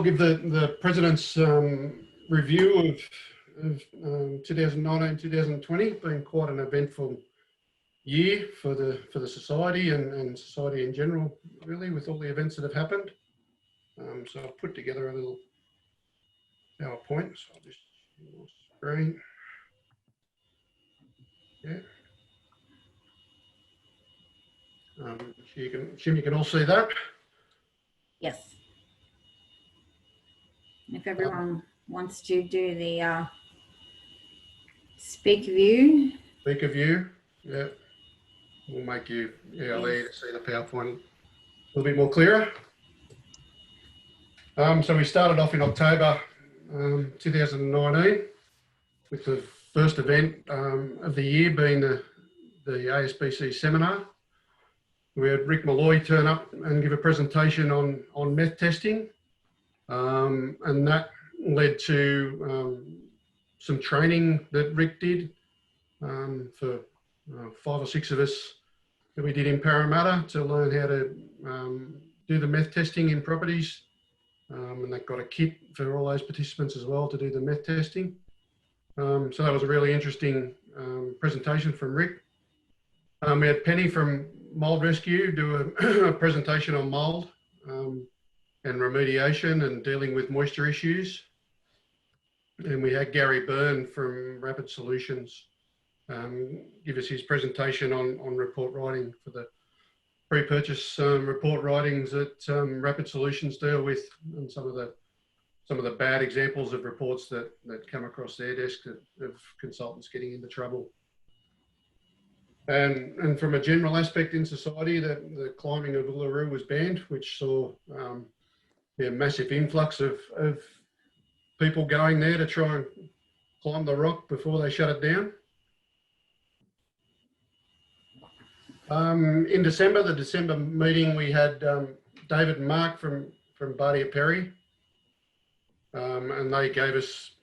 give the President's review of 2019-2020. Been quite an eventful year for the society and society in general, really, with all the events that have happened. So I've put together a little PowerPoint. So I'll just share my screen. Yeah. You can all see that. Yes. If everyone wants to do the speaker view. Speaker view, yeah. We'll make you allow you to see the PowerPoint a little bit more clearer. So we started off in October 2019 with the first event of the year being the ASBC seminar. We had Rick Malloy turn up and give a presentation on meth testing, and that led to some training that Rick did for 5 or 6 of us that we did in Parramatta to learn how to do the meth testing in properties, and that got a kit for all those participants as well to do the meth testing. So that was a really interesting presentation from Rick. We had Penny from Mould Rescue do a presentation on mould and remediation and dealing with moisture issues. And we had Gary Byrne from Rapid Solutions give us his presentation on report writing for the pre-purchase report writings that Rapid Solutions deal with, and some of the bad examples of reports that come across their desk of consultants getting into trouble. And from a general aspect in society, the climbing of Uluru was banned, which saw a massive influx of people going there to try and climb the rock before they shut it down. In December, the December meeting, we had David and Mark from Bardia Perry, and they gave us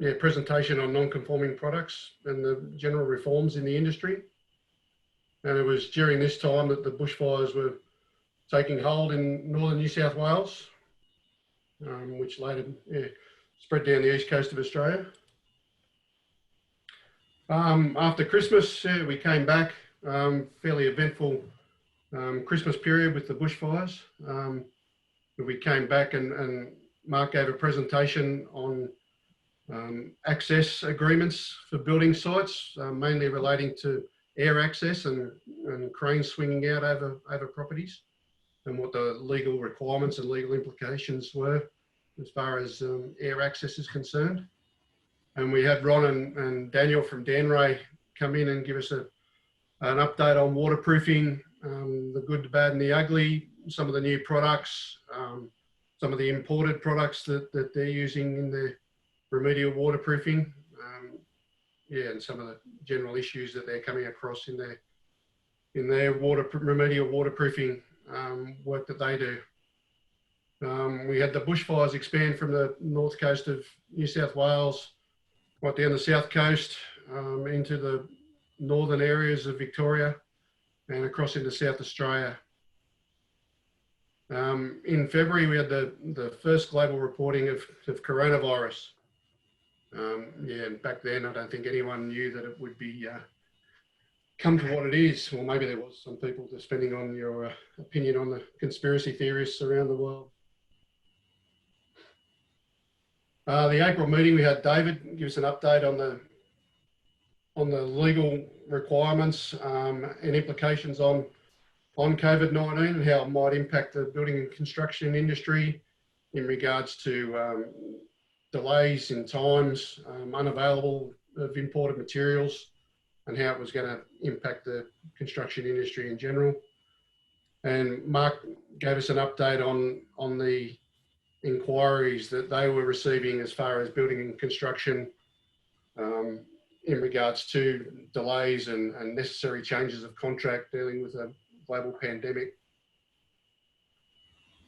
a presentation on non-conforming products and the general reforms in the industry. And it was during this time that the bushfires were taking hold in northern New South Wales, which later spread down the east coast of Australia. After Christmas, we came back, fairly eventful Christmas period with the bushfires. We came back and Mark gave a presentation on access agreements for building sites, mainly relating to air access and cranes swinging out over properties, and what the legal requirements and legal implications were as far as air access is concerned. And we had Ron and Daniel from Danray come in and give us an update on waterproofing, the good, the bad and the ugly, some of the new products, some of the imported products that they're using in their remedial waterproofing, and some of the general issues that they're coming across in their remedial waterproofing work that they do. We had the bushfires expand from the north coast of New South Wales right down the south coast into the northern areas of Victoria and across into South Australia. In February, we had the first global reporting of coronavirus. And back then, I don't think anyone knew that it would be come to what it is. Well, maybe there was some people, depending on your opinion on the conspiracy theorists around the world. The April meeting, we had David give us an update on the legal requirements and implications on COVID-19 and how it might impact the building and construction industry in regards to delays in times, unavailable of imported materials, and how it was going to impact the construction industry in general. And Mark gave us an update on the inquiries that they were receiving as far as building and construction in regards to delays and necessary changes of contract dealing with a global pandemic.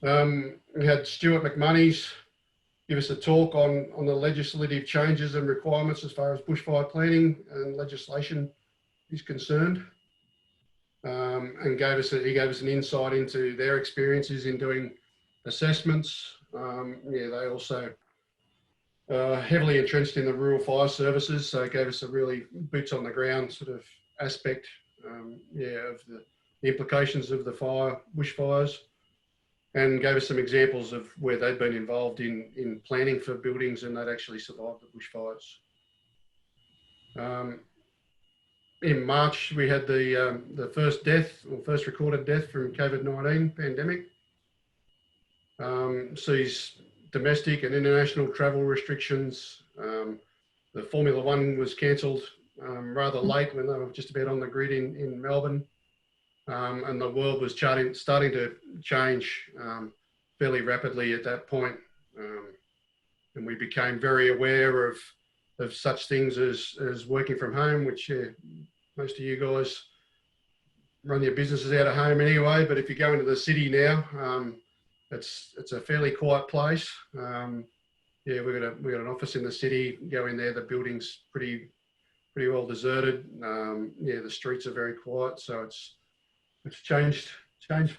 We had Stuart McMoney's give us a talk on the legislative changes and requirements as far as bushfire planning and legislation is concerned, and he gave us an insight into their experiences in doing assessments Yeah, they also heavily entrenched in the rural fire services, so it gave us a really boots on the ground sort of aspect, yeah, of the implications of the bushfires, and gave us some examples of where they'd been involved in planning for buildings and they'd actually survived the bushfires. In March, we had the first recorded death from COVID-19 pandemic. Sees domestic and international travel restrictions. The Formula One was cancelled rather late when they were just about on the grid in Melbourne. And the world was starting to change fairly rapidly at that point. And we became very aware of such things as working from home, which most of you guys run your businesses out of home anyway. But if you go into the city now, it's a fairly quiet place. Yeah, we've got an office in the city. Go in there, the building's pretty well deserted. Yeah, the streets are very quiet, so it's changed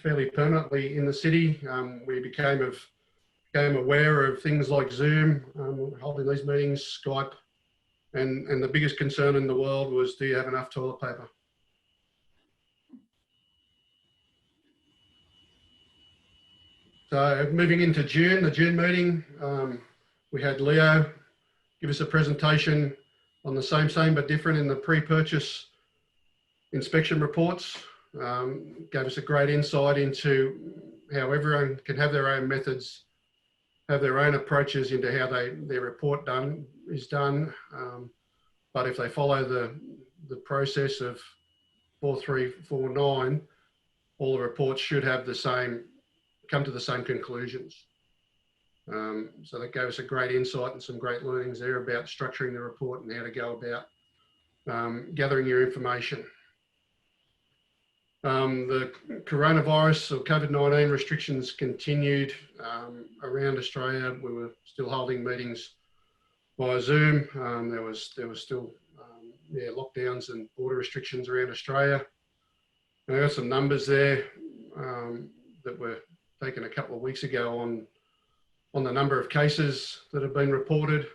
fairly permanently in the city. We became aware of things like Zoom, holding these meetings, Skype, and the biggest concern in the world was, do you have enough toilet paper? So moving into June, the June meeting, we had Leo give us a presentation on the same but different in the pre-purchase inspection reports. Gave us a great insight into how everyone can have their own methods, have their own approaches into how their report is done. But if they follow the process of 4349, all the reports should have come to the same conclusions. So that gave us a great insight and some great learnings there about structuring the report and how to go about gathering your information. The coronavirus or COVID-19 restrictions continued around Australia. We were still holding meetings via Zoom. There was still lockdowns and border restrictions around Australia. And I got some numbers there that were taken a couple of weeks ago on the number of cases that have been reported.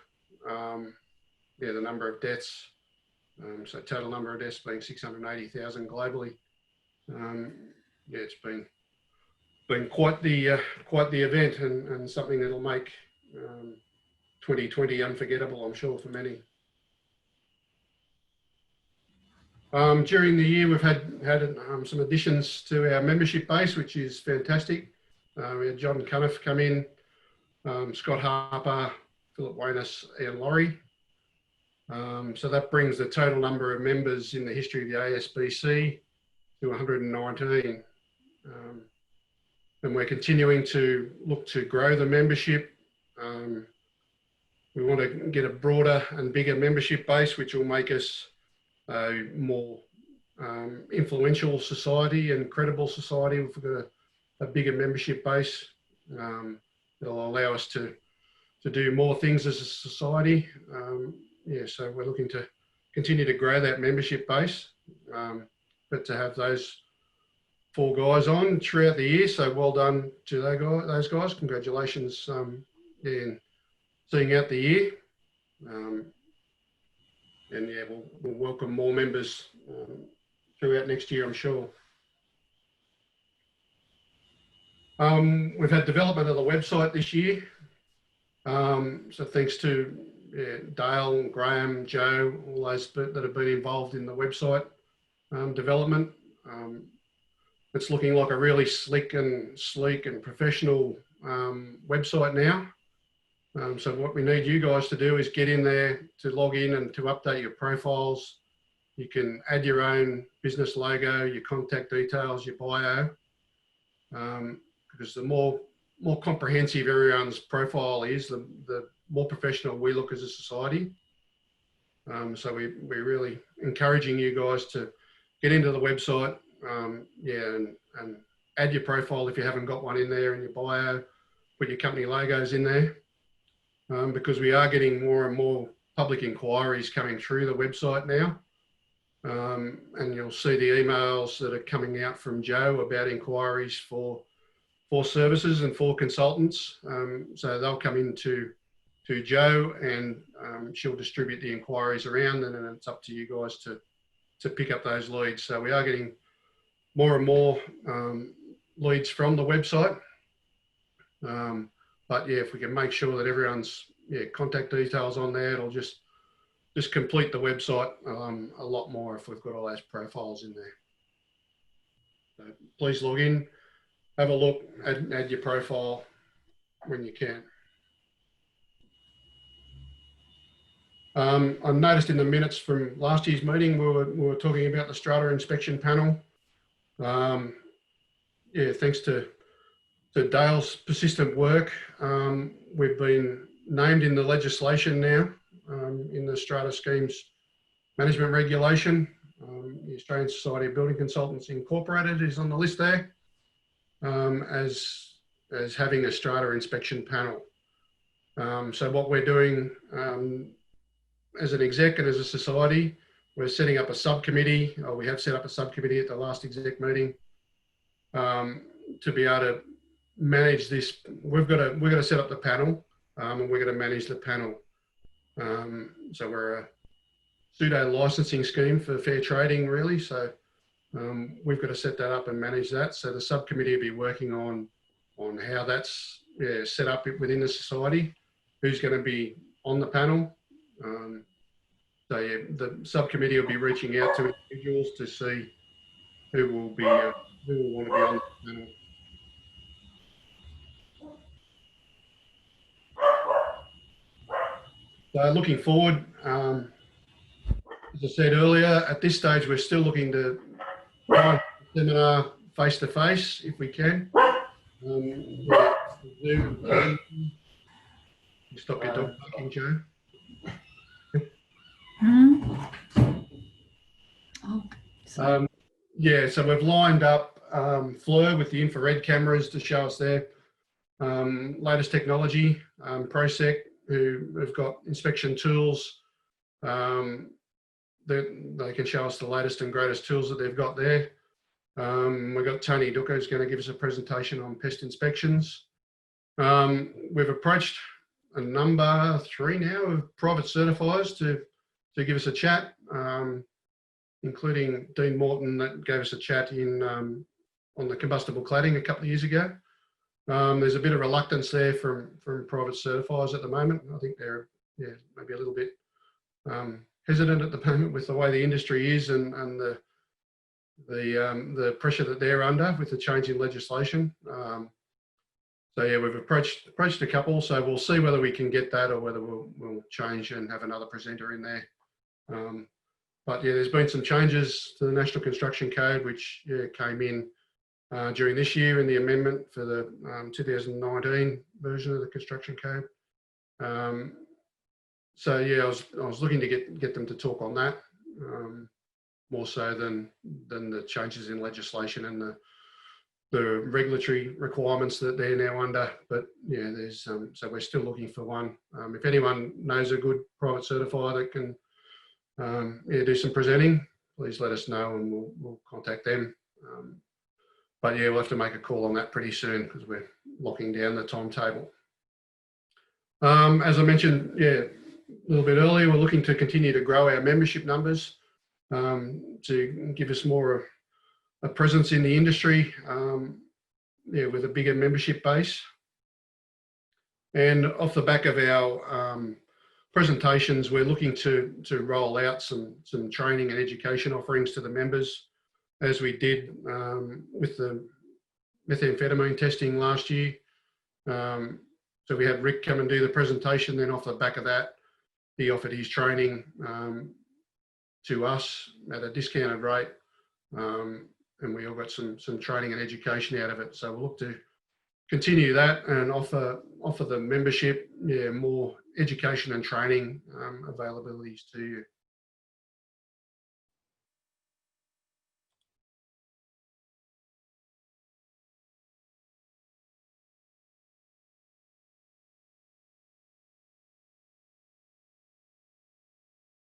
The number of deaths. So total number of deaths being 680,000 globally. Yeah, it's been quite the event and something that'll make 2020 unforgettable, I'm sure, for many. During the year, we've had some additions to our membership base, which is fantastic. We had John Cuniff come in, Scott Harper, Philip Wayness, and Laurie. So that brings the total number of members in the history of the ASBC to 119. And we're continuing to look to grow the membership. We want to get a broader and bigger membership base, which will make us a more influential society and credible society. We've got a bigger membership base. It'll allow us to do more things as a society. Yeah, so we're looking to continue to grow that membership base, but to have those 4 guys on throughout the year. So well done to those guys. Congratulations in seeing out the year. And yeah, we'll welcome more members throughout next year, I'm sure. We've had development of the website this year. So thanks to Dale, Graham, Joe, all those that have been involved in the website development. It's looking like a really slick and sleek and professional website now. So what we need you guys to do is get in there to log in and to update your profiles. You can add your own business logo, your contact details, your bio, because the more comprehensive everyone's profile is, the more professional we look as a society. So we're really encouraging you guys to get into the website, and add your profile if you haven't got one in there, in your bio, put your company logos in there, because we are getting more and more public inquiries coming through the website now. And you'll see the emails that are coming out from Joe about inquiries for services and 4 consultants. So they'll come in to Jo, and she'll distribute the inquiries around, and then it's up to you guys to pick up those leads. So we are getting more and more leads from the website. But yeah, if we can make sure that everyone's contact details on there, it'll just complete the website a lot more if we've got all those profiles in there. So please log in, have a look, add your profile when you can. I noticed in the minutes from last year's meeting, we were talking about the Strata Inspection Panel. Yeah, thanks to Dale's persistent work, we've been named in the legislation now, in the Strata Schemes Management Regulation. The Australian Society of Building Consultants Incorporated is on the list there, as having a Strata Inspection Panel. So what we're doing as an exec and as a society, we're setting up a subcommittee, or we have set up a subcommittee at the last exec meeting, to be able to manage this. We're going to set up the panel, and we're going to manage the panel. So we're a pseudo licensing scheme for fair trading, really. So we've got to set that up and manage that. So the subcommittee will be working on how that's set up within the society, who's going to be on the panel. So yeah, the subcommittee will be reaching out to individuals to see who will want to be on the panel. So looking forward, as I said earlier, at this stage we're still looking to run the seminar face to face if we can. Zoom. Stop your dog barking, Jo. Oh, yeah, so we've lined up Fleur with the infrared cameras to show us their latest technology. ProSec, who have got inspection tools, they can show us the latest and greatest tools that they've got there. We've got Tony Ducker who's going to give us a presentation on pest inspections. We've approached a number 3 now of private certifiers to give us a chat, including Dean Morton that gave us a chat on the combustible cladding a couple of years ago. There's a bit of reluctance there from private certifiers at the moment. I think they're maybe a little bit hesitant at the moment with the way the industry is and the pressure that they're under with the change in legislation. So yeah, we've approached a couple, so we'll see whether we can get that or whether we'll change and have another presenter in there. But yeah, there's been some changes to the National Construction Code, which came in during this year in the amendment for the 2019 version of the Construction Code. So yeah, I was looking to get them to talk on that, more so than the changes in legislation and the regulatory requirements that they're now under. But yeah, there's so we're still looking for one. If anyone knows a good private certifier that can do some presenting, please let us know and we'll contact them. But yeah, we'll have to make a call on that pretty soon because we're locking down the timetable. As I mentioned, a little bit earlier, we're looking to continue to grow our membership numbers to give us more a presence in the industry, with a bigger membership base. And off the back of our presentations, we're looking to roll out some training and education offerings to the members, as we did with the methamphetamine testing last year. So we had Rick come and do the presentation, then off the back of that, he offered his training to us at a discounted rate. And we all got some training and education out of it. So we'll look to continue that and offer the membership more education and training availabilities to you.